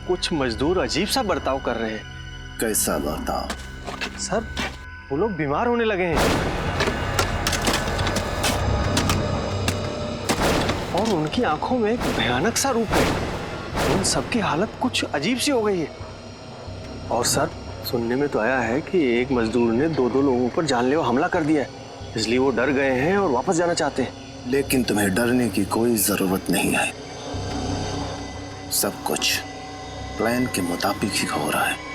कुछ मजदूर अजीब सा बर्ताव कर रहे हैं। कैसा बर्ताव? सर, वो लोग बीमार होने लगे हैं और उनकी आंखों में एक भयानक सा रूप है। उन सबकी हालत कुछ अजीब सी हो गई है। और सर, सुनने में तो आया है कि एक मजदूर ने दो लोगों पर जानलेवा हमला कर दिया है, इसलिए वो डर गए हैं और वापस जाना चाहते हैं। लेकिन तुम्हें डरने की कोई जरूरत नहीं है। सब कुछ प्लान के मुताबिक ही हो रहा है।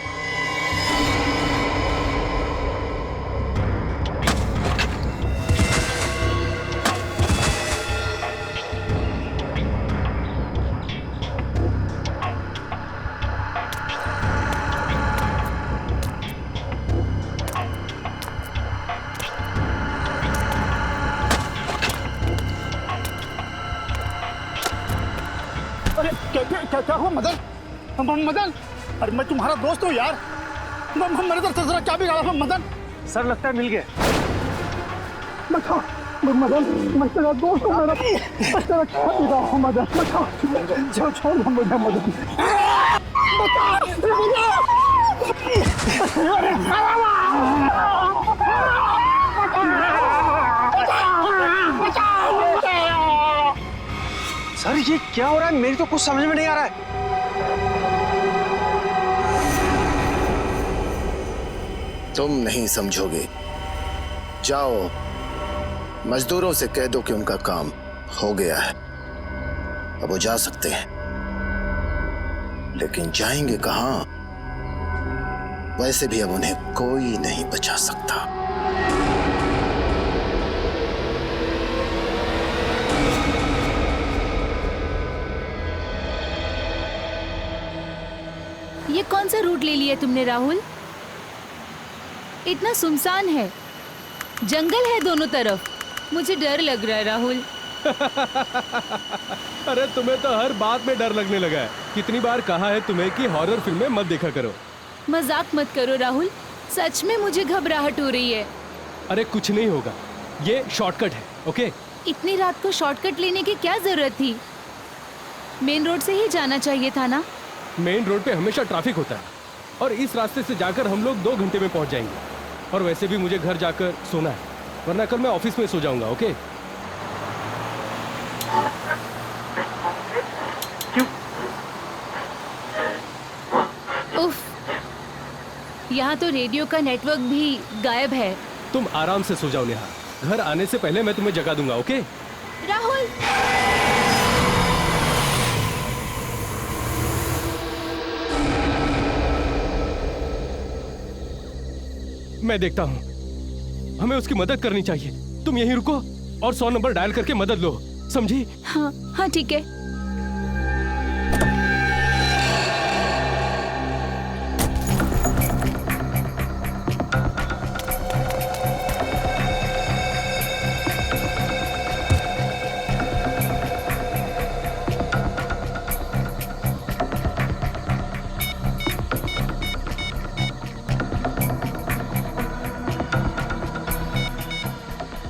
क्या हुआ मदन? मदन, अरे मैं तुम्हारा दोस्त हूँ यार। मेरे तरफ से जरा क्या बिगाड़ा मदन? सर, लगता है मिल गया। मदन, मैं तेरा दोस्त हूँ। मेरा तेरा क्या बिगाड़ा हूँ मदन? छोड़ मुझे मदन। सर, ये क्या हो रहा है? मेरी तो कुछ समझ में नहीं आ रहा है। तुम नहीं समझोगे। जाओ, मजदूरों से कह दो कि उनका काम हो गया है, अब वो जा सकते हैं। लेकिन जाएंगे कहां? वैसे भी अब उन्हें कोई नहीं बचा सकता। ये कौन सा रूट ले लिया तुमने राहुल? इतना सुनसान है, जंगल है दोनों तरफ। मुझे डर लग रहा है राहुल। अरे तुम्हें तो हर बात में डर लगने लगा है। कितनी बार कहा है तुम्हें कि हॉरर फिल्में मत देखा करो। मजाक मत करो राहुल, सच में मुझे घबराहट हो रही है। अरे कुछ नहीं होगा, ये शॉर्टकट है। ओके? इतनी रात को शॉर्टकट लेने की क्या जरूरत थी? मेन रोड से ही जाना चाहिए था ना? मेन रोड पे हमेशा ट्रैफिक होता है और इस रास्ते से जाकर हम लोग 2 घंटे में पहुंच जाएंगे। और वैसे भी मुझे घर जाकर सोना है, वरना कल मैं ऑफिस में सो जाऊंगा। ओके? क्यों? उफ, यहाँ तो रेडियो का नेटवर्क भी गायब है। तुम आराम से सो जाओ नेहा, घर आने से पहले मैं तुम्हें जगा दूंगा। ओके? राहुल, मैं देखता हूँ, हमें उसकी मदद करनी चाहिए। तुम यहीं रुको और 100 नंबर डायल करके मदद लो, समझी? हाँ ठीक है।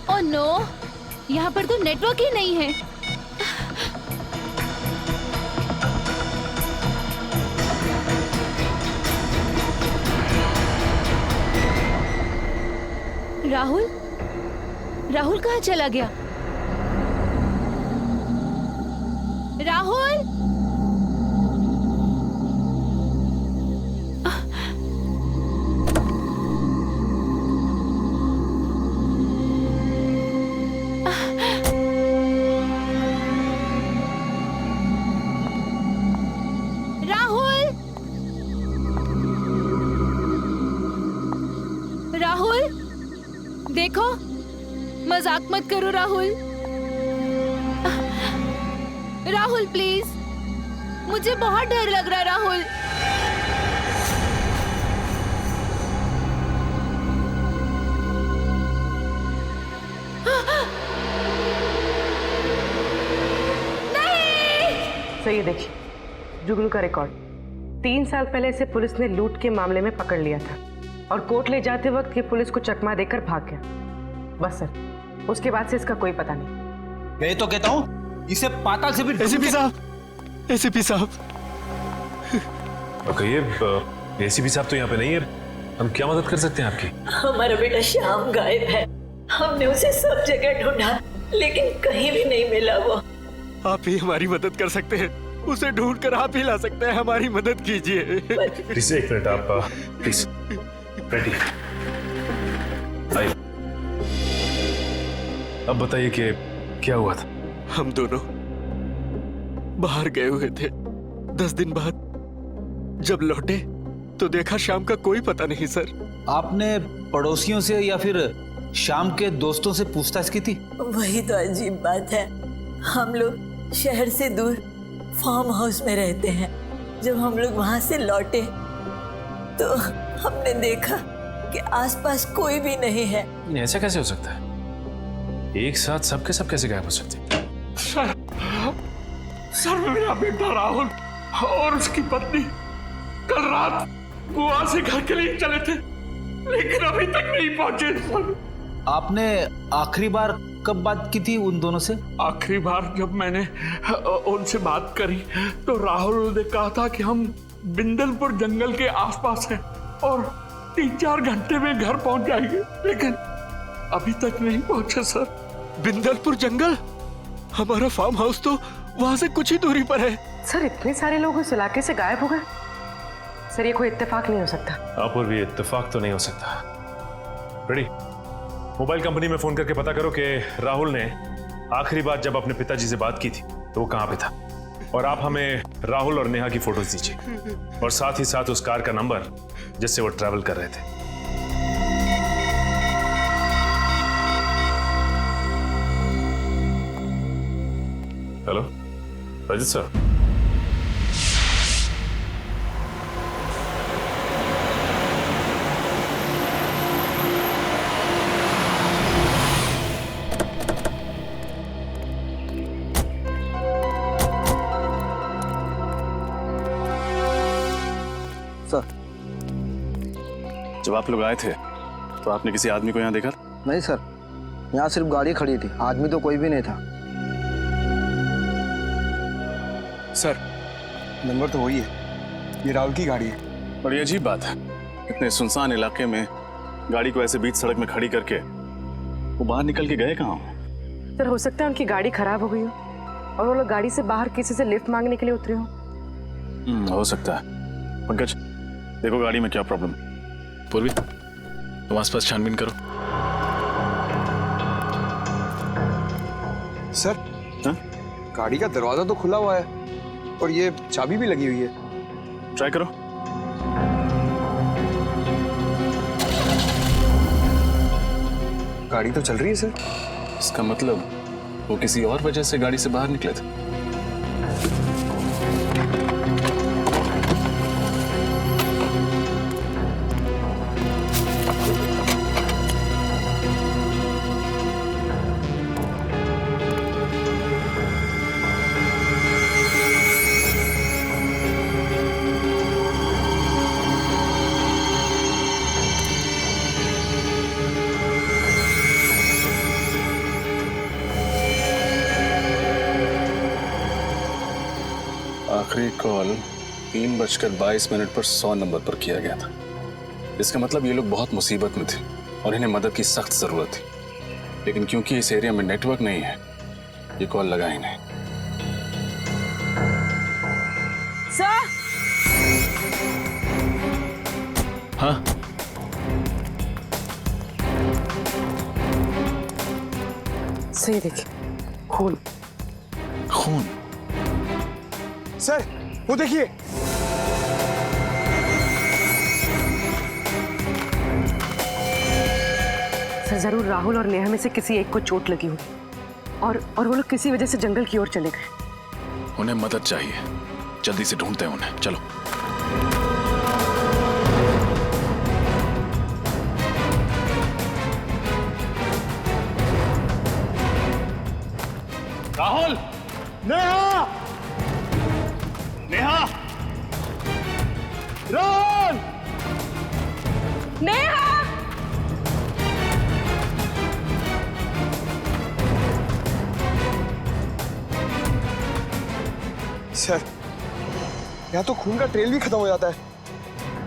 ओह नो, यहाँ पर तो नेटवर्क ही नहीं है। राहुल, राहुल कहाँ चला गया? राहुल, राहुल, देखो, मजाक मत करो राहुल। राहुल प्लीज, मुझे बहुत डर लग रहा है राहुल। तो ये देखिए जुगनू का रिकॉर्ड। 3 साल पहले इसे पुलिस ने लूट के मामले में पकड़ लिया था और कोर्ट ले जाते वक्त ये पुलिस को चकमा देकर भाग गया। बस सर, उसके बाद से इसका कोई पता नहीं। मैं तो कहता हूँ इसे पाताल से भी एसीपी साहब, एसीपी साहब, कहिए, एसीपी साहब तो यहाँ पे नहीं है, हम क्या मदद कर सकते हैं आपकी? हमारा बेटा श्याम गायब है। हमने उसे सब जगह ढूंढा लेकिन कहीं भी नहीं मिला वो। आप ही हमारी मदद कर सकते हैं, उसे ढूंढ कर आप ही ला सकते हैं, हमारी मदद कीजिए। प्लीज एक मिनट, आप प्लीज रेडी आइए। अब बताइए कि क्या हुआ था? हम दोनों बाहर गए हुए थे। 10 दिन बाद जब लौटे तो देखा शाम का कोई पता नहीं सर। आपने पड़ोसियों से या फिर शाम के दोस्तों से पूछताछ की थी? वही तो अजीब बात है, हम लोग शहर से दूर फार्म हाउस में रहते हैं। जब हम लोग वहां से लौटे तो हमने देखा कि आसपास कोई भी नहीं है। ऐसा कैसे हो सकता है? एक साथ सबके सब कैसे गायब हो सकते हैं? सर मेरा बेटा राहुल और उसकी पत्नी कल रात गोवा से घर के लिए चले थे लेकिन अभी तक नहीं पहुंचे सर। आपने आखिरी बार कब बात की थी उन दोनों से? आखिरी बार जब मैंने उनसे बात करी तो राहुल ने कहा था कि हम बिंदलपुर जंगल के आसपास हैं और 3-4 घंटे में घर पहुंच जाएंगे, लेकिन अभी तक नहीं पहुंचे सर। बिंदलपुर जंगल? हमारा फार्म हाउस तो वहां से कुछ ही दूरी पर है। सर इतने सारे लोग उस इलाके से गायब हो गए? सर ये कोई इत्तेफाक नहीं हो सकता। आप और भी इत्तेफाक तो नहीं हो सकता। रेडी, मोबाइल कंपनी में फोन करके पता करो कि राहुल ने आखिरी बार जब अपने पिताजी से बात की थी तो वो कहां पे था, और आप हमें राहुल और नेहा की फोटोज दीजिए और साथ ही साथ उस कार का नंबर जिससे वो ट्रैवल कर रहे थे। Hello Rajit sir. जब आप लोग आए थे तो आपने किसी आदमी को यहाँ देखा? नहीं सर, यहाँ सिर्फ गाड़ी खड़ी थी, आदमी तो कोई भी नहीं था। सर नंबर तो वही है, ये राहुल की गाड़ी है। बड़ी अजीब बात है, इतने सुनसान इलाके में गाड़ी को ऐसे बीच सड़क में खड़ी करके वो बाहर निकल के गए कहाँ? सर हो सकता है उनकी गाड़ी खराब हो गई हो और वो लोग गाड़ी से बाहर किसी से लिफ्ट मांगने के लिए उतरे हो। हो सकता है। पंकज देखो गाड़ी में क्या प्रॉब्लम। पूर्वी तुम आसपास छानबीन करो। सर हाँ? गाड़ी का दरवाजा तो खुला हुआ है और ये चाबी भी लगी हुई है। ट्राई करो। गाड़ी तो चल रही है सर। इसका मतलब वो किसी और वजह से गाड़ी से बाहर निकले थे। आखिरी कॉल 3:22 पर 100 नंबर पर किया गया था। इसका मतलब ये लोग बहुत मुसीबत में थे और इन्हें मदद की सख्त जरूरत थी, लेकिन क्योंकि इस एरिया में नेटवर्क नहीं है ये कॉल लगा ही नहीं। सर हाँ सही देखिए, खून। खून? सर वो देखिए। सर जरूर राहुल और नेहा में से किसी एक को चोट लगी होगी और वो लोग किसी वजह से जंगल की ओर चले गए। उन्हें मदद चाहिए, जल्दी से ढूंढते हैं उन्हें। चलो। राहुल, नेहा, नेहा, राहुल, नेहा! सर यहाँ तो खून का ट्रेल भी खत्म हो जाता है।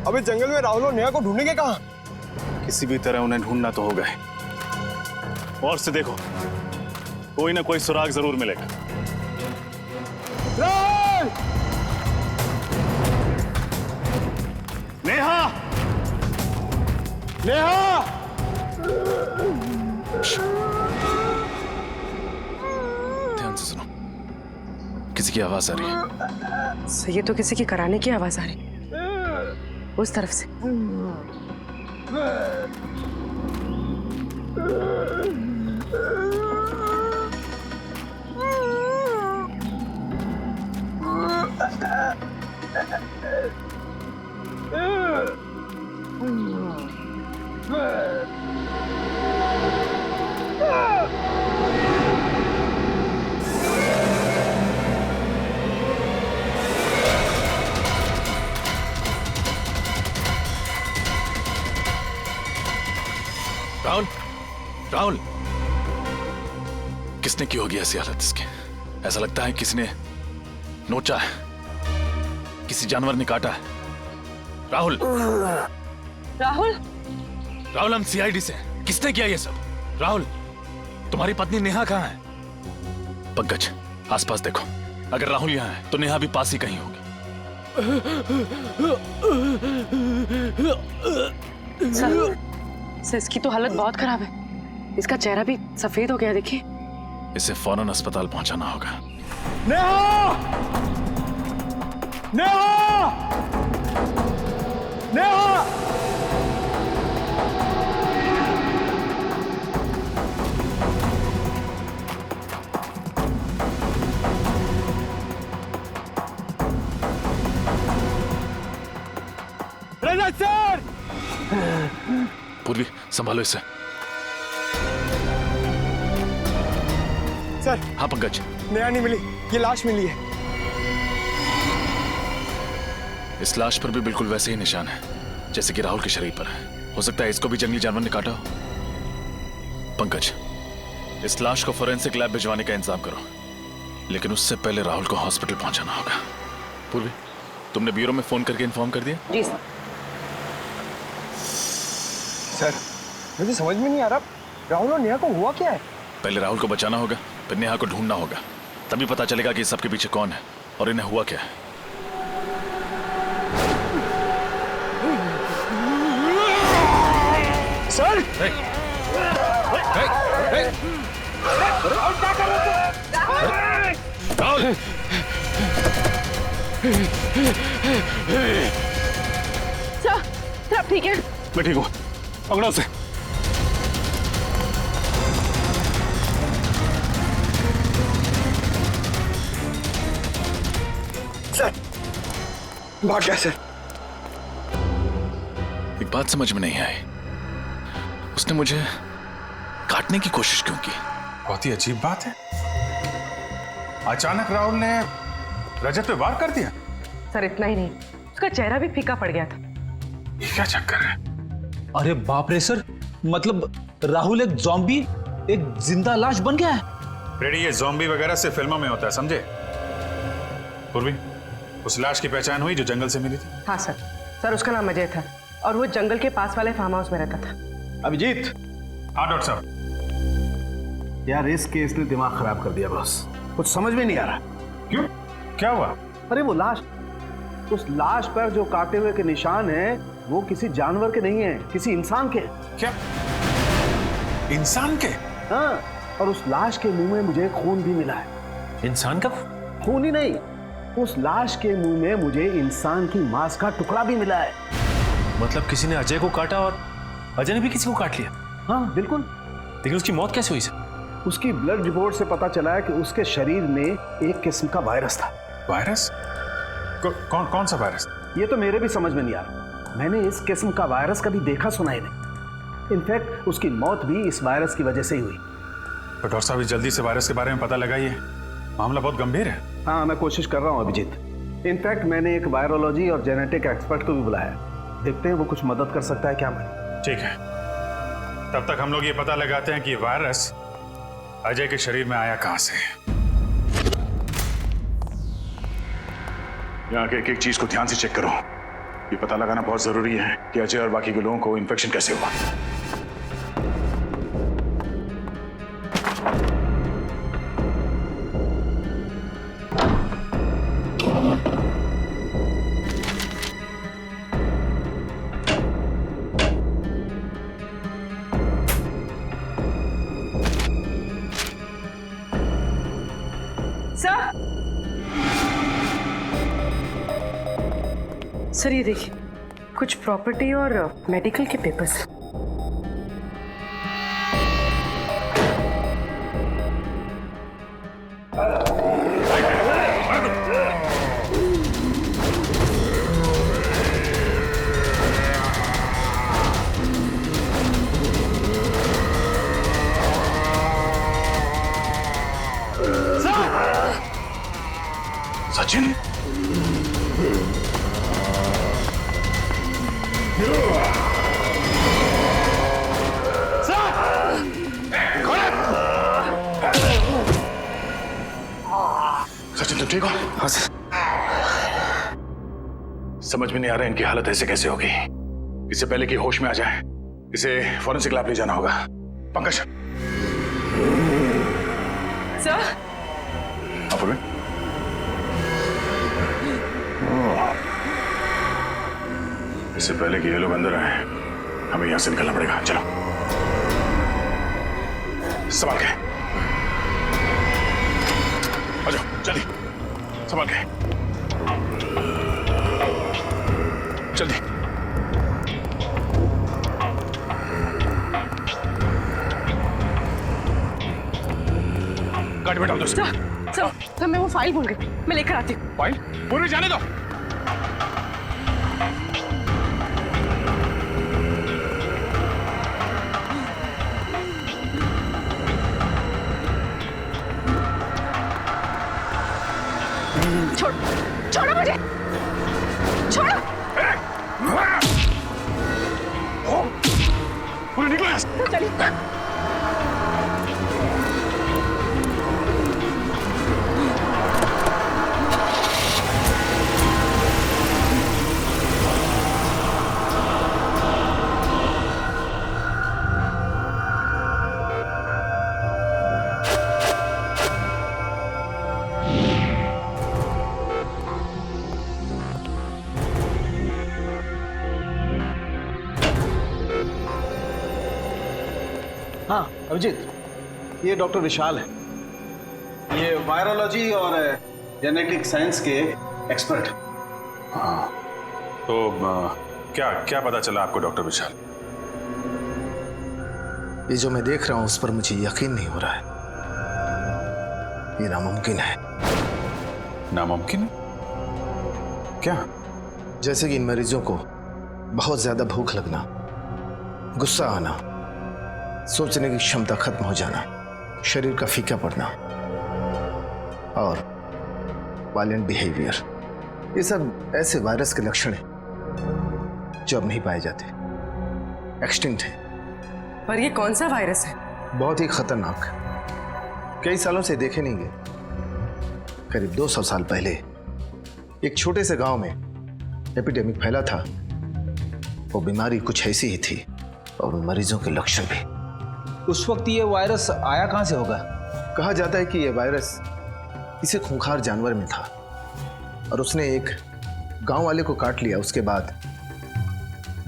अबे जंगल में राहुल और नेहा को ढूंढेंगे कहाँ? किसी भी तरह उन्हें ढूंढना तो होगा ही। और से देखो, कोई ना कोई सुराग जरूर मिलेगा। नेहा! नेहा! ध्यान से सुनो, किसी की आवाज आ रही है। सही तो किसी की कराने की आवाज आ रही उस तरफ से। राहुल, राहुल, किसने की होगी ऐसी हालत इसकी? ऐसा लगता है किसी ने नोचा है, किसी जानवर ने काटा है। राहुल, राहुल, राहुल, हम सीआईडी से हैं। किसने किया ये सब? राहुल, तुम्हारी पत्नी नेहा कहाँ है? पंकज, आसपास देखो, अगर राहुल यहाँ है तो नेहा भी पास ही कहीं होगी। सर, इसकी तो हालत बहुत खराब है। इसका चेहरा भी सफेद हो गया, देखिए। इसे फौरन अस्पताल पहुंचाना होगा। नेहा! नेहा! नेहा! रजत सर! पूर्वी, संभालो इसे। सर, हाँ पंकज, नेहा नहीं मिली, ये लाश मिली है। इस लाश पर भी बिल्कुल वैसे ही निशान है जैसे कि राहुल के शरीर पर है। हो सकता है इसको भी जंगली जानवर ने काटा हो। पंकज, इस लाश को फोरेंसिक लैब भिजवाने का इंतजाम करो, लेकिन उससे पहले राहुल को हॉस्पिटल पहुंचाना होगा। पूर्वी, तुमने ब्यूरो में फोन करके इन्फॉर्म कर दिया? जी सर। सर, मुझे समझ में नहीं आ रहा, राहुल और नेहा को हुआ क्या है? पहले राहुल को बचाना होगा, फिर नेहा को ढूंढना होगा, तभी पता चलेगा कि सबके पीछे कौन है और इन्हें हुआ क्या है। सर! राहुल! सर, ठीक है? मैं ठीक हूँ, पकड़ो उसे। सर, भाग गया सर। एक बात समझ में नहीं आई, उसने मुझे काटने की कोशिश क्यों की? बहुत ही अजीब बात है। अचानक राहुल ने रजत पे वार कर दिया। सर, इतना ही नहीं, उसका चेहरा भी फीका पड़ गया था। ये क्या चक्कर है? अरे बाप रे सर, मतलब राहुल एक ज़ॉम्बी, एक जिंदा लाश बन गया है। रेडी, ये ज़ॉम्बी वगैरह से फिल्मों में होता है, समझे? पूर्वी, उस लाश की पहचान हुई जो जंगल से मिली थी? हाँ सर। सर, उसका नाम अजय था और वो जंगल के पास वाले फार्म हाउस में रहता था। अभिजीत! हाँ डॉक्टर साहब। यार, इस केस ने दिमाग खराब कर दिया बॉस, कुछ समझ में नहीं आ रहा। क्यों, क्या हुआ? अरे वो लाश, उस लाश पर जो काटे हुए के निशान हैं, वो किसी जानवर के नहीं हैं, किसी इंसान के। क्या? इंसान के? हाँ, और उस लाश के मुंह में मुझे खून भी मिला है। इंसान का खून ही नहीं, उस लाश के मुंह में मुझे इंसान की मांस का टुकड़ा भी मिला है। मतलब किसी ने अजय को काटा और अजय ने भी किसी को काट लिया? हाँ बिल्कुल। लेकिन उसकी मौत कैसे हुई सर? उसकी ब्लड रिपोर्ट से पता चला है कि उसके शरीर में एक किस्म का वायरस था। वायरस? कौन सा वायरस? ये तो मेरे भी समझ में नहीं आ रहा। मैंने इस किस्म का वायरस कभी देखा सुना ही नहीं। इनफैक्ट उसकी मौत भी इस वायरस की वजह से ही हुई। तो डॉक्टर साहब, जल्दी से वायरस के बारे में पता लगाइए, मामला बहुत गंभीर है। हाँ, मैं कोशिश कर रहा हूँ अभिजीत। इनफैक्ट मैंने एक वायरोलॉजी और जेनेटिक एक्सपर्ट को भी बुलाया, देखते हैं वो कुछ मदद कर सकता है क्या हमारी। ठीक है, तब तक हम लोग ये पता लगाते हैं कि वायरस अजय के शरीर में आया कहां से। यहाँ के एक एक चीज को ध्यान से चेक करो। ये पता लगाना बहुत जरूरी है कि अजय और बाकी के लोगों को इन्फेक्शन कैसे हुआ। सर ये देखिए, कुछ प्रॉपर्टी और मेडिकल के पेपर्स। सचिन, सचिन तुम ठीक हो? हाँ सर। समझ में नहीं आ रहा इनकी हालत ऐसे कैसे होगी। इससे पहले कि होश में आ जाए इसे फॉरेंसिक लैब ले जाना होगा। पंकज सर। इससे पहले कि ये लोग अंदर आए हमें यहां से निकलना पड़ेगा। चलो संभाल के आ जाओ, जल्दी संभाल के, जल्दी। गाड़ी में डाल दो। सर मैं वो फाइल भूल गई, मैं लेकर आती हूँ। फाइल पूरी जाने दो। छोड़ो मुझे, छोड़ो। पूरे निकलो यहाँ से। चलिए। हाँ अभिजीत, ये डॉक्टर विशाल है। ये वायरोलॉजी और जेनेटिक साइंस के एक्सपर्ट। हाँ तो क्या क्या पता चला आपको डॉक्टर विशाल? ये जो मैं देख रहा हूं उस पर मुझे यकीन नहीं हो रहा है। ये नामुमकिन है। नामुमकिन? क्या? जैसे कि इन मरीजों को बहुत ज्यादा भूख लगना, गुस्सा आना, सोचने की क्षमता खत्म हो जाना, शरीर का फीका पड़ना और वायलेंट बिहेवियर, ये सब ऐसे वायरस के लक्षण हैं जो अब नहीं पाए जाते, एक्सटिंक्ट है। पर ये कौन सा वायरस है? बहुत ही खतरनाक, कई सालों से देखे नहीं गए। करीब 200 साल पहले एक छोटे से गांव में एपिडेमिक फैला था। वो बीमारी कुछ ऐसी ही थी और मरीजों के लक्षण भी। उस वक्त ये वायरस आया कहां से होगा? कहा जाता है कि यह वायरस किसी खूंखार जानवर में था और उसने एक गांव वाले को काट लिया। उसके बाद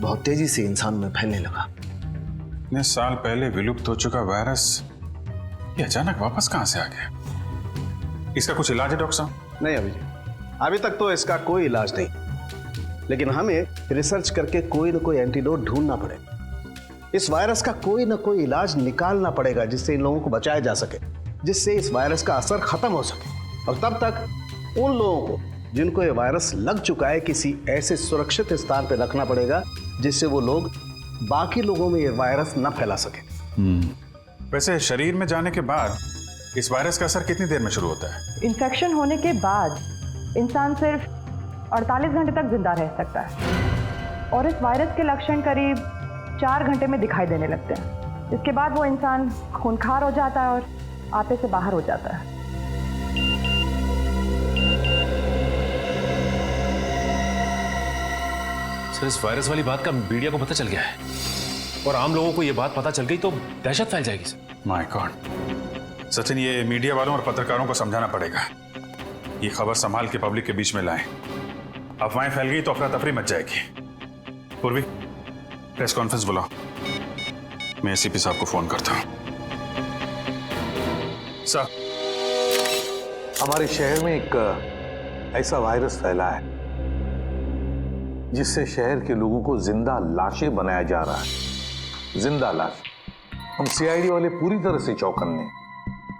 बहुत तेजी से इंसान में फैलने लगा। इतने साल पहले विलुप्त हो चुका वायरस ये अचानक वापस कहां से आ गया? इसका कुछ इलाज है डॉक्टर साहब? नहीं अभिजीत, अभी तक तो इसका कोई इलाज नहीं, लेकिन हमें रिसर्च करके कोई ना कोई एंटीडोट ढूंढना पड़ेगा। इस वायरस का कोई ना कोई इलाज निकालना पड़ेगा जिससे इन लोगों को बचाया जा सके, जिससे इस वायरस का असर खत्म हो सके। और तब तक उन लोगों को जिनको ये वायरस लग चुका है किसी ऐसे सुरक्षित स्थान पर रखना पड़ेगा जिससे वो लोग बाकी लोगों में ये वायरस न फैला सके। वैसे शरीर में जाने के बाद इस वायरस का असर कितनी देर में शुरू होता है? इन्फेक्शन होने के बाद इंसान सिर्फ 48 घंटे तक जिंदा रह सकता है और इस वायरस के लक्षण करीब 4 घंटे में दिखाई देने लगते हैं। इसके बाद वो इंसान खूंखार हो जाता है और आपे से बाहर हो जाता है। सर, इस वायरस वाली बात का मीडिया को पता चल गया है और आम लोगों को यह बात पता चल गई तो दहशत फैल जाएगी सर। माय गॉड सचिन, ये मीडिया वालों और पत्रकारों को समझाना पड़ेगा। ये खबर संभाल के पब्लिक के बीच में लाएं। अफवाहें फैल गई तो अफरा तफरी मच जाएगी। पूर्वी, प्रेस कॉन्फ्रेंस बुलाओ। मैं एसीपी साहब को फोन करता हूं। सर, हमारे शहर में एक ऐसा वायरस फैला है जिससे शहर के लोगों को जिंदा लाशें बनाया जा रहा है। जिंदा लाश। हम सीआईडी वाले पूरी तरह से चौकन्ने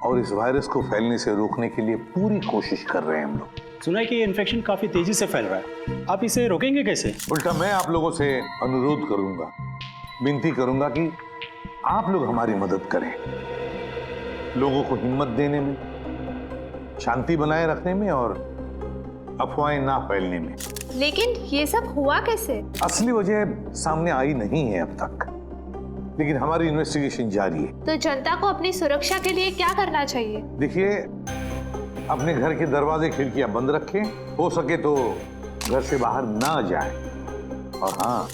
और इस वायरस को फैलने से रोकने के लिए पूरी कोशिश कर रहे हैं हम लोग। सुना है कि ये इन्फेक्शन काफी तेजी से फैल रहा है, आप इसे रोकेंगे कैसे? उल्टा मैं आप लोगों से अनुरोध करूंगा, विनती करूंगा कि आप लोग हमारी मदद करें, लोगों को हिम्मत देने में, शांति बनाए रखने में और अफवाहें ना फैलने में। लेकिन ये सब हुआ कैसे? असली वजह सामने आई नहीं है अब तक, लेकिन हमारी इन्वेस्टिगेशन जारी है। तो जनता को अपनी सुरक्षा के लिए क्या करना चाहिए? देखिए, अपने घर के दरवाजे खिड़कियां बंद रखें, हो सके तो घर से बाहर ना जाएं, और हाँ,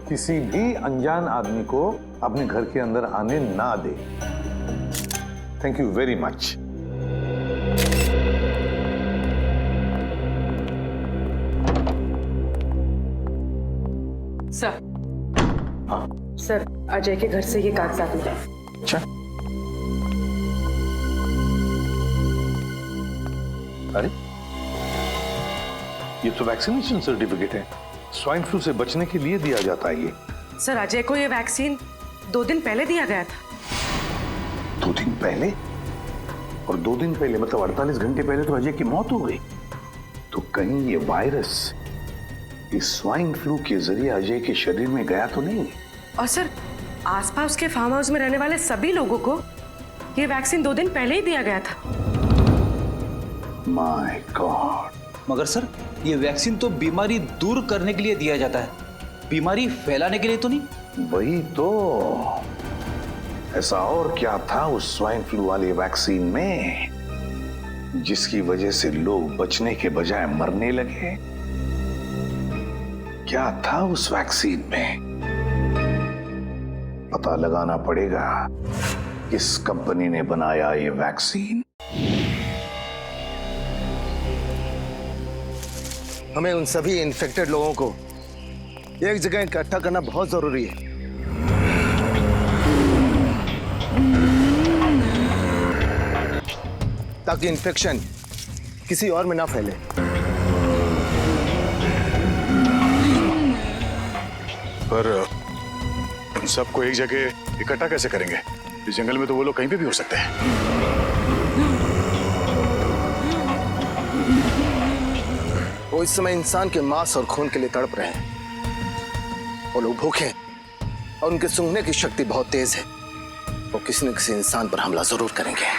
किसी भी अनजान आदमी को अपने घर के अंदर आने ना दें। Thank you very much. Sir, sir, Ajay के घर से ये कागजात मिले। अच्छा, अरे ये तो वैक्सीनेशन सर्टिफिकेट है, स्वाइन फ्लू से बचने के लिए दिया जाता है ये। सर, अजय को ये वैक्सीन 2 दिन पहले दिया गया था। 2 दिन पहले? और 2 दिन पहले मतलब 48 घंटे पहले तो अजय की मौत हो गई। तो कहीं ये वायरस इस स्वाइन फ्लू के जरिए अजय के शरीर में गया तो नहीं? और सर, आसपास के फार्म हाउस में रहने वाले सभी लोगों को ये वैक्सीन 2 दिन पहले ही दिया गया था। My God. मगर सर, ये वैक्सीन तो बीमारी दूर करने के लिए दिया जाता है, बीमारी फैलाने के लिए तो नहीं। वही तो, ऐसा और क्या था उस स्वाइन फ्लू वाले वैक्सीन में जिसकी वजह से लोग बचने के बजाय मरने लगे? क्या था उस वैक्सीन में? पता लगाना पड़ेगा किस कंपनी ने बनाया ये वैक्सीन। हमें उन सभी इन्फेक्टेड लोगों को एक जगह इकट्ठा करना बहुत जरूरी है। ताकि इन्फेक्शन किसी और में ना फैले। पर उन सबको एक जगह इकट्ठा कैसे करेंगे? इस जंगल में तो वो लोग कहीं पे भी हो सकते हैं। वो इस समय इंसान के मांस और खून के लिए तड़प रहे हैं। वो लोग भूखे हैं और उनके सूंघने की शक्ति बहुत तेज है। वो किसी न किसी इंसान पर हमला जरूर करेंगे।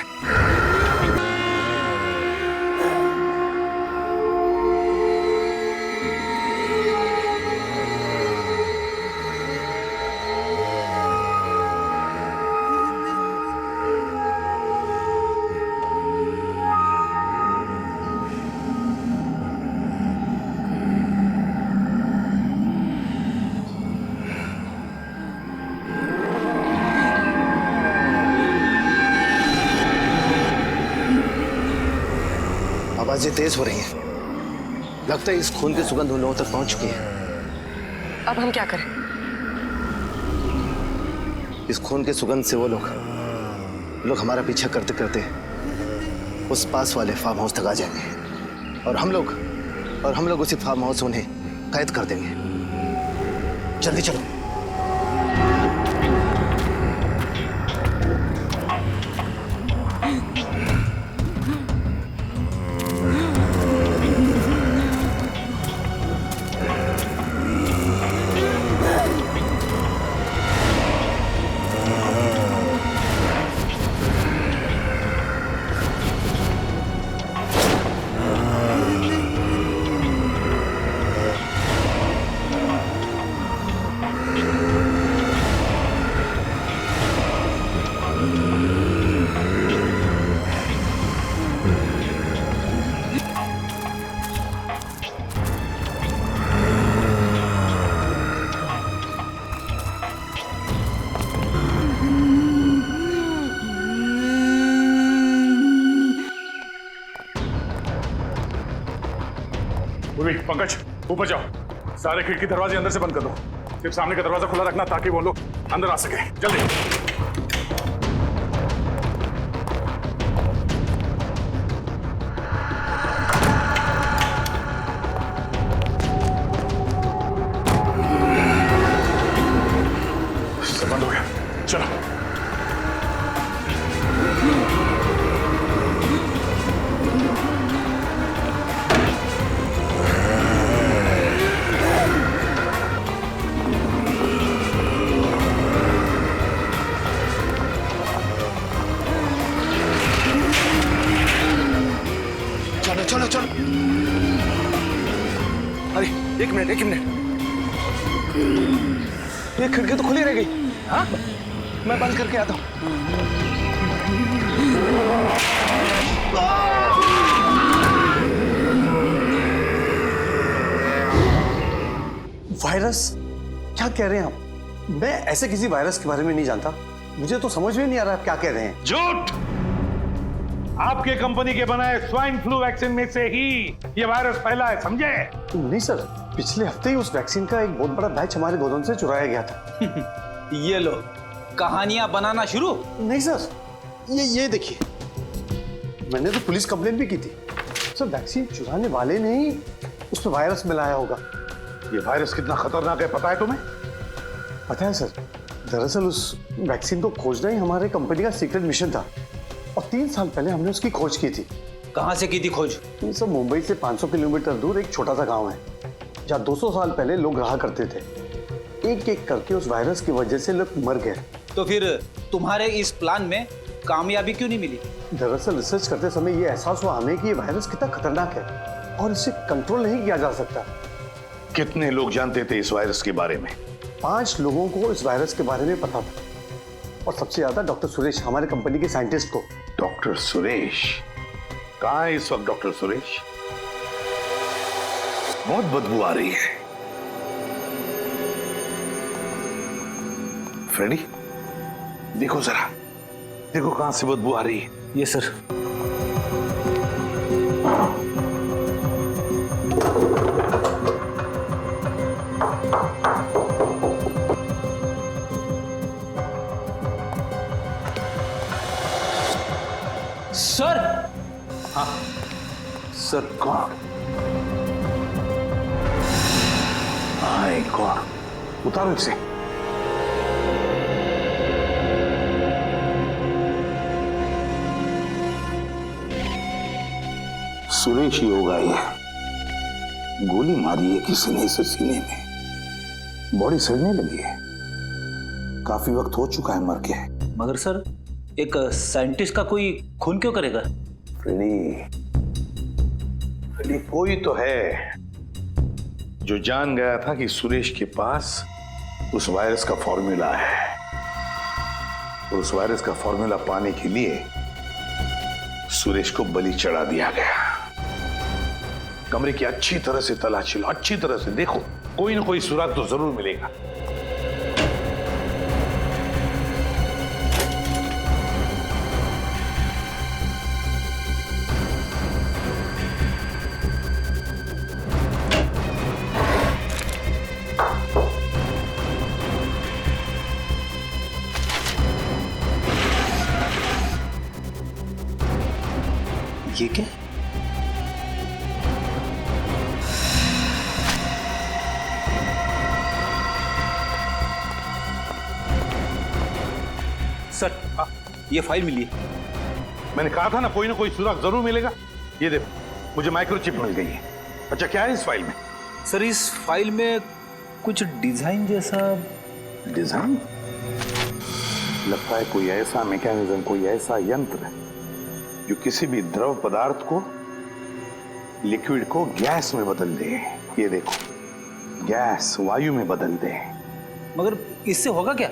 आवाजें तेज हो रही हैं। लगता है इस खून की सुगंध उन लोगों तक पहुंच चुकी है। अब हम क्या करें? इस खून की सुगंध से वो लोग हमारा पीछा करते करते उस पास वाले फार्म हाउस तक आ जाएंगे और हम लोग उसी फार्म हाउस उन्हें कैद कर देंगे। जल्दी चलो। पंकज ऊपर जाओ, सारे खिड़की दरवाजे अंदर से बंद कर दो, सिर्फ सामने का दरवाजा खुला रखना ताकि वो लोग अंदर आ सके। जल्दी। बंद हो गया, चलो। चलो चलो चलो। अरे एक मिनट, ये खिड़की तो खुली रह गई। हाँ, मैं बंद करके आता हूँ। वायरस? क्या कह रहे हैं आप? मैं ऐसे किसी वायरस के बारे में नहीं जानता। मुझे तो समझ में नहीं आ रहा आप क्या कह रहे हैं। झूठ! आपके कंपनी के बनाए स्वाइन फ्लू वैक्सीन में से ही ये वायरस फैला है, समझे? नहीं सर, पिछले हफ्ते ही उस वैक्सीन का एक बहुत बड़ा बैच हमारे गोदाम से चुराया गया था। ये लो, कहानियां बनाना शुरू। नहीं सर, ये देखिए, मैंने तो पुलिस कंप्लेंट भी की थी। सर वैक्सीन चुराने वाले ने ही उसमें वायरस मिलाया होगा। ये वायरस कितना खतरनाक है पता है तुम्हें? पता है सर, दरअसल उस वैक्सीन को खोजना ही हमारे कंपनी का सीक्रेट मिशन था और 3 साल पहले हमने उसकी खोज की थी। कहाँ से की थी खोज? ये सब मुंबई से 500 किलोमीटर दूर एक छोटा सा गांव है जहाँ 200 साल पहले लोग रहा करते थे। एक एक करके उस वायरस की वजह से लोग मर गए। तो फिर तुम्हारे इस प्लान में कामयाबी क्यों नहीं मिली? दरअसल रिसर्च करते समय ये एहसास हुआ हमें कि ये वायरस कितना खतरनाक है और इसे कंट्रोल नहीं किया जा सकता। कितने लोग जानते थे इस वायरस के बारे में? 5 लोगों को इस वायरस के बारे में पता था और सबसे ज्यादा डॉक्टर सुरेश, हमारे कंपनी के साइंटिस्ट को। डॉक्टर सुरेश? कहाँ है इस वक्त डॉक्टर सुरेश? बहुत बदबू आ रही है। फ्रेडी, देखो जरा, देखो कहां से बदबू आ रही है। ये सर। सर। हाँ सर, कौन? हाय कौन? उतारो इसे। सुरेश ही होगा ये। गोली मारी है किसी ने इसे सीने में, बॉडी सड़ने लगी है, काफी वक्त हो चुका है मर के। मगर सर, एक साइंटिस्ट का कोई खून क्यों करेगा? फ्रेडी, कोई तो है जो जान गया था कि सुरेश के पास उस वायरस का फॉर्मूला है और उस वायरस का फॉर्मूला पाने के लिए सुरेश को बलि चढ़ा दिया गया। कमरे की अच्छी तरह से तलाशी लो, अच्छी तरह से देखो, कोई ना कोई सुराग तो जरूर मिलेगा। ये क्या? सर, ये फाइल मिली है। मैंने कहा था ना कोई सुराग जरूर मिलेगा। ये देखो, मुझे माइक्रोचिप मिल गई है। अच्छा, क्या है इस फाइल में? सर, इस फाइल में कुछ डिजाइन जैसा। डिजाइन? लगता है कोई ऐसा मैकेनिज्म, कोई ऐसा यंत्र जो किसी भी द्रव पदार्थ को, लिक्विड को गैस में बदल दे। ये देखो, गैस वायु में बदल दे। मगर इससे होगा क्या?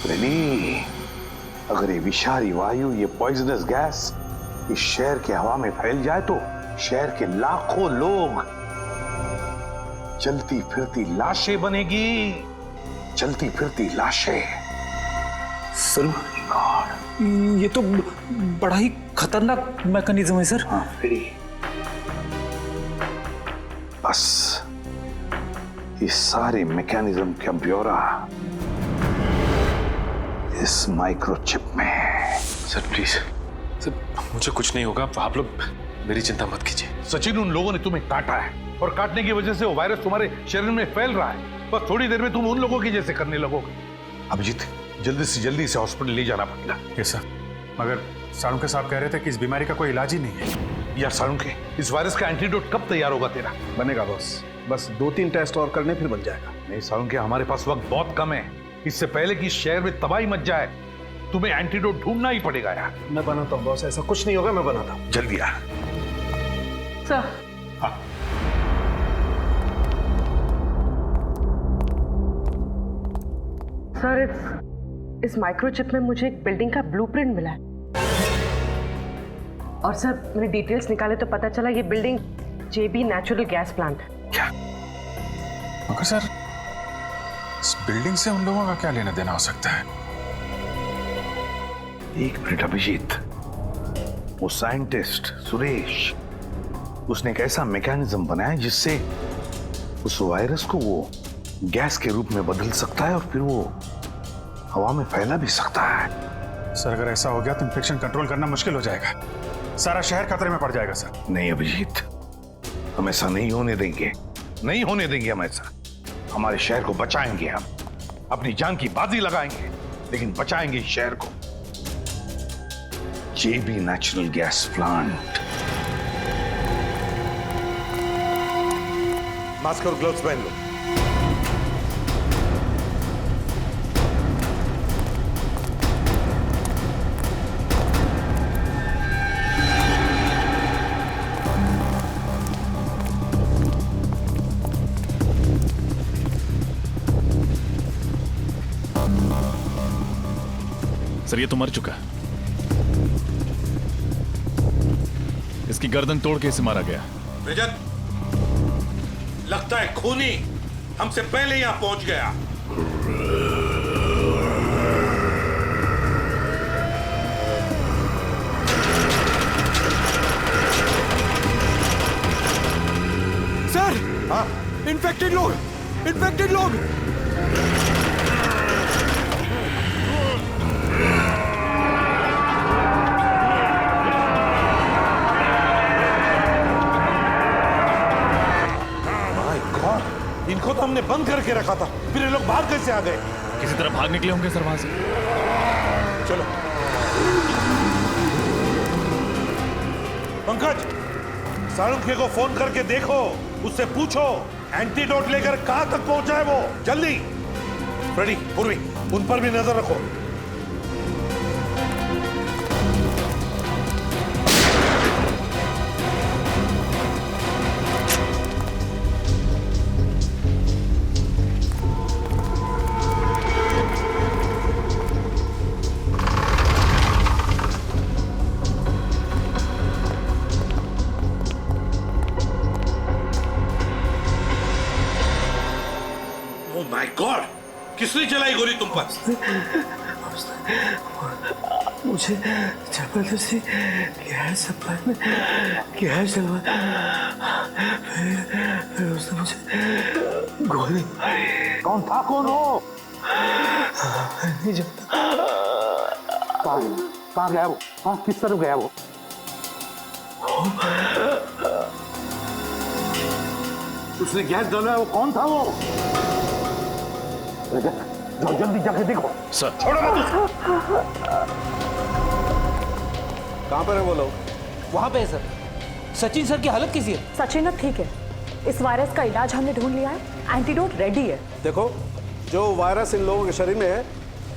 नहीं, अगर ये विषारी वायु, ये पॉइजनस गैस इस शहर के हवा में फैल जाए तो शहर के लाखों लोग चलती फिरती लाशें बनेगी, चलती फिरती लाशें। सर, ये तो बड़ा ही खतरनाक मैकेनिज्म है सर। हाँ, फिर बस इस सारे मैकेनिज्म का ब्यौरा इस माइक्रोचिप में है। सर प्लीज, सर मुझे कुछ नहीं होगा, आप लोग मेरी चिंता मत कीजिए। सचिन, उन लोगों ने तुम्हें काटा है और काटने की वजह से वो वायरस तुम्हारे शरीर में फैल रहा है। बस थोड़ी देर में तुम उन लोगों की जैसे करने लगोगे। अभिजीत, जल्दी से जल्दी इसे हॉस्पिटल ले जाना पड़ेगा। यस सर, मगर साळुंखे साहब कह रहे थे कि इस बीमारी का कोई इलाज ही नहीं है। यार साळुंखे, इस वायरस का एंटीडोट कब तैयार होगा तेरा? बनेगा बॉस, बस 2-3 टेस्ट और करने फिर बन जाएगा। नहीं साळुंखे, हमारे पास वक्त बहुत कम है। इससे पहले कि इस शहर में तबाही मच जाए तुम्हें एंटीडोट ढूंढना ही पड़ेगा यार। मैं बनाता हूँ बॉस, ऐसा कुछ नहीं होगा, मैं बनाता हूँ। जल्दी यार। सर, सर इस माइक्रोचिप में मुझे एक बिल्डिंग का ब्लूप्रिंट मिला है और सर मैंने डिटेल्स निकाले तो पता चला ये बिल्डिंग जेबी नेचुरल गैस प्लांट है। क्या? मगर सर, इस बिल्डिंग से उन लोगों का क्या लेना देना हो सकता है? एक मिनट अभिजीत, वो साइंटिस्ट सुरेश, उसने एक ऐसा मैकेनिज्म बनाया जिससे उस वायरस को वो गैस के रूप में बदल सकता है और फिर वो हवा में फैला भी सकता है। सर अगर ऐसा हो गया तो इन्फेक्शन कंट्रोल करना मुश्किल हो जाएगा, सारा शहर खतरे में पड़ जाएगा सर। नहीं अभिजीत, हम ऐसा नहीं होने देंगे, नहीं होने देंगे हम ऐसा। हमारे शहर को बचाएंगे, हम अपनी जान की बाजी लगाएंगे, लेकिन बचाएंगे इस शहर को। जेबी नेचुरल गैस प्लांट। मास्क और ग्लव्स पहन लो। सर ये तो मर चुका है, इसकी गर्दन तोड़ के इसे मारा गया। रजत, लगता है खूनी हमसे पहले यहां पहुंच गया। सर, हाँ? इन्फेक्टेड लोग, इन्फेक्टेड लोग। इनको तो हमने बंद करके रखा था, फिर ये लोग बाहर कैसे आ गए? किसी तरह भाग निकले होंगे सर वहां से। चलो पंकज, साळुंखे को फोन करके देखो, उससे पूछो एंटीडोट लेकर कहां तक पहुंचा है वो। जल्दी। फ्रेडी, पूर्वी, उन पर भी नजर रखो। माय गॉड, किसने चलाई गोली तुम पर? मुझे जबरदस्ती गैस सप्लाई में गैस डलवा, फिर उसने मुझे गोली मारी। कौन था, कौन हो? नहीं जानता। कहाँ गया वो? हाँ, किस तरफ गया वो? उसने गैस डाला, वो कौन था वो? जाओ जल्दी जाके देखो। सर छोड़ो मत। कहाँ पर है वो लोग? वहाँ पे है सर। सचिन सर की हालत कैसी है? सचिन अब ठीक है, इस वायरस का इलाज हमने ढूंढ लिया है, एंटीडोट रेडी है। देखो, जो वायरस इन लोगों के शरीर में है,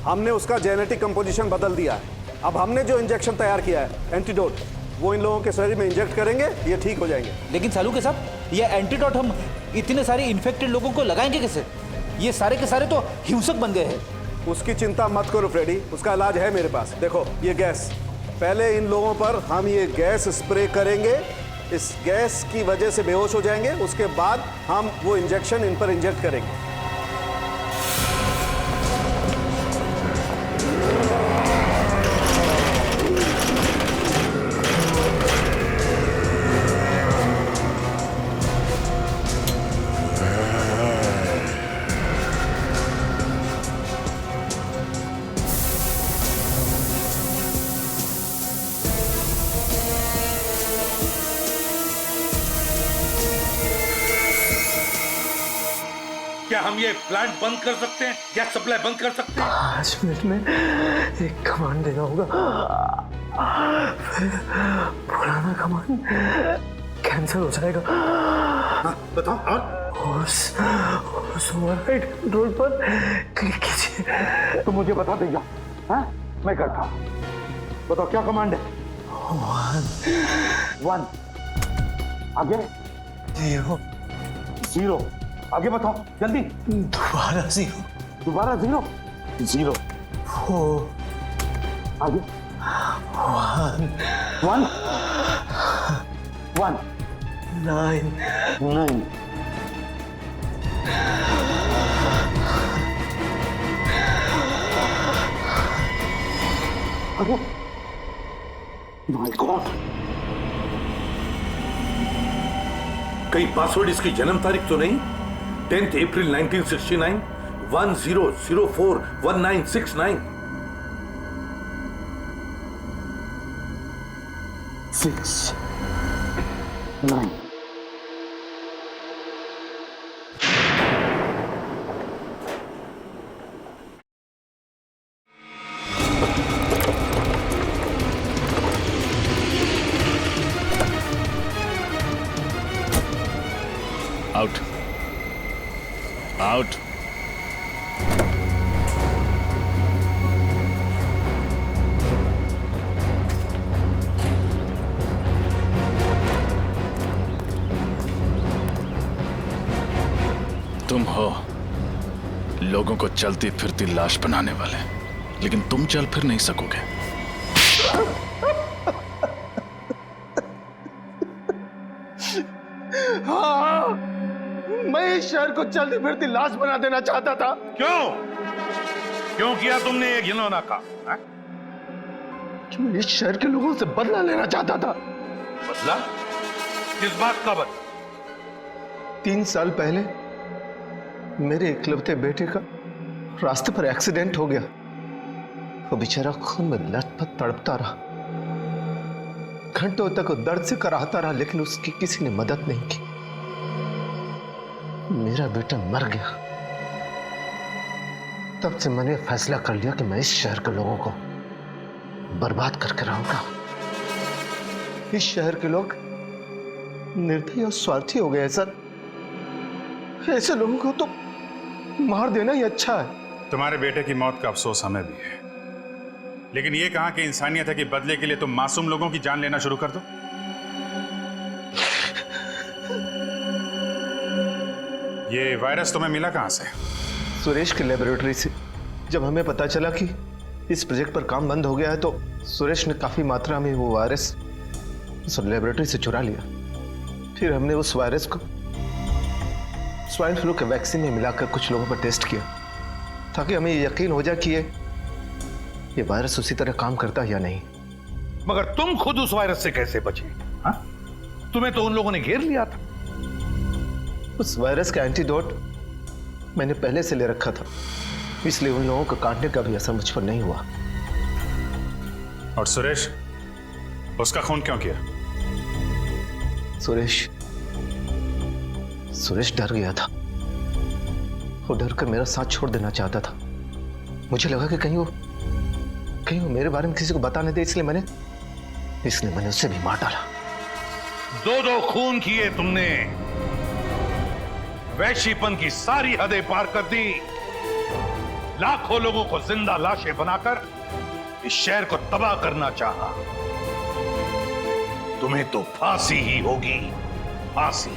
हमने उसका जेनेटिक कंपोजिशन बदल दिया है। अब हमने जो इंजेक्शन तैयार किया है, एंटीडोट, वो इन लोगों के शरीर में इंजेक्ट करेंगे, ये ठीक हो जाएंगे। लेकिन साळुंखे साहब, ये एंटीडोट हम इतने सारे इन्फेक्टेड लोगों को लगाएंगे कैसे? ये सारे के सारे तो हिंसक बन गए हैं। उसकी चिंता मत करो फ्रेडी, उसका इलाज है मेरे पास। देखो ये गैस, पहले इन लोगों पर हम ये गैस स्प्रे करेंगे, इस गैस की वजह से बेहोश हो जाएंगे, उसके बाद हम वो इंजेक्शन इन पर इंजेक्ट करेंगे। क्या हम ये प्लांट बंद कर सकते हैं? गैस सप्लाई बंद कर सकते हैं? 5 मिनट में एक कमांड देना होगा, फिर पुराना कमांड कैंसिल हो जाएगा। बताओ। और उस ओवरराइड कंट्रोल पर क्लिक कीजिए। तो मुझे बता दीजिए, हाँ? मैं करता हूँ। बताओ क्या कमांड है? 1 आगे 0 आगे बताओ जल्दी। दोबारा 0 दोबारा 0 0 4 आगे 1 1 9 अरे माय गॉड, कहीं पासवर्ड इसकी जन्म तारीख तो नहीं? 10 अप्रैल 1969 10041969 6 9 आउट आउट। तुम हो लोगों को चलती फिरती लाश बनाने वाले, लेकिन तुम चल फिर नहीं सकोगे। हाँ, मैं इस शहर को चलती फिरती लाश बना देना चाहता था। क्यों किया तुमने ये घिनौना काम? क्यों इस शहर के लोगों से बदला लेना चाहता था। बदला? किस बात का बदला? 3 साल पहले मेरे इकलौते बेटे का रास्ते पर एक्सीडेंट हो गया। वो बेचारा खून में लथपथ तड़पता रहा, घंटों तक वो दर्द से कराहता रहा, लेकिन उसकी किसी ने मदद नहीं की। मेरा बेटा मर गया। तब से मैंने फैसला कर लिया कि मैं इस शहर के लोगों को बर्बाद करके रहूंगा। इस शहर के लोग निर्दयी और स्वार्थी हो गए सर। ऐसे लोगों को तो मार देना ही अच्छा है। तुम्हारे बेटे की मौत का अफसोस हमें भी है, लेकिन ये कहां कि इंसानियत है कि बदले के लिए तुम मासूम लोगों की जान लेना शुरू कर दो। ये वायरस तुम्हें मिला कहां से? सुरेश की लेबोरेटरी से। जब हमें पता चला कि इस प्रोजेक्ट पर काम बंद हो गया है, तो सुरेश ने काफी मात्रा में वो वायरस उस लेबोरेटरी से चुरा लिया। फिर हमने उस वायरस को स्वाइन फ्लू के वैक्सीन में मिलाकर कुछ लोगों पर टेस्ट किया, ताकि हमें यकीन हो जाए कि ये वायरस उसी तरह काम करता है या नहीं। मगर तुम खुद उस वायरस से कैसे बचे? हाँ? तुम्हें तो उन लोगों ने घेर लिया था। उस वायरस का एंटीडोट मैंने पहले से ले रखा था, इसलिए उन लोगों को काटने का भी असर मुझ पर नहीं हुआ। और सुरेश, उसका खून क्यों किया? सुरेश डर गया था। वो डर कर मेरा साथ छोड़ देना चाहता था। मुझे लगा कि कहीं वो मेरे बारे में किसी को बता नहीं दे, इसलिए मैंने उसे भी मार डाला। 2 खून किए तुमने, वैश्यपन की सारी हदें पार कर दी, लाखों लोगों को जिंदा लाशें बनाकर इस शहर को तबाह करना चाहा। तुम्हें तो फांसी ही होगी, फांसी।